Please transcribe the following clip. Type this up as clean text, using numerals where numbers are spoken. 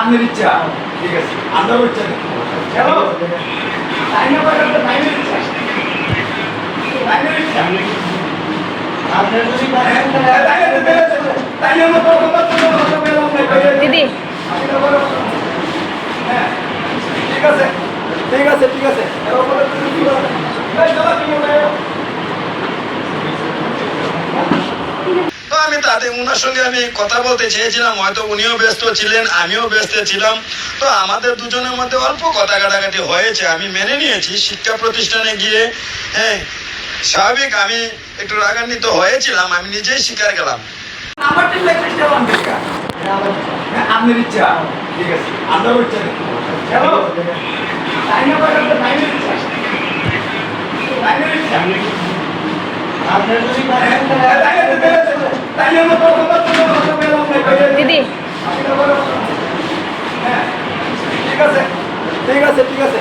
আপনার ইচ্ছা ঠিক আছে আপনার ইচ্ছা চলো দিদি ঠিক আছে ঠিক আছে ঠিক আছে তো আমি তাদের ওনার সঙ্গে আমি কথা বলতে চেয়েছিলাম, হয়তো উনিও ব্যস্ত ছিলেন, আমিও ব্যস্ত ছিলাম। তো আমাদের দুজনের মধ্যে অল্প কথা কাটাকাটি হয়েছে, আমি মেনে নিয়েছি। শিক্ষা প্রতিষ্ঠানে গিয়ে হ্যাঁ স্বাভাবিক আমি একটু রাগান্বিত হয়েছিলাম, আমি নিজেই স্বীকার গেলাম। আপনার ইচ্ছা ঠিক আছে আপনার ইচ্ছা দিদি ঠিক আছে ঠিক আছে ঠিক আছে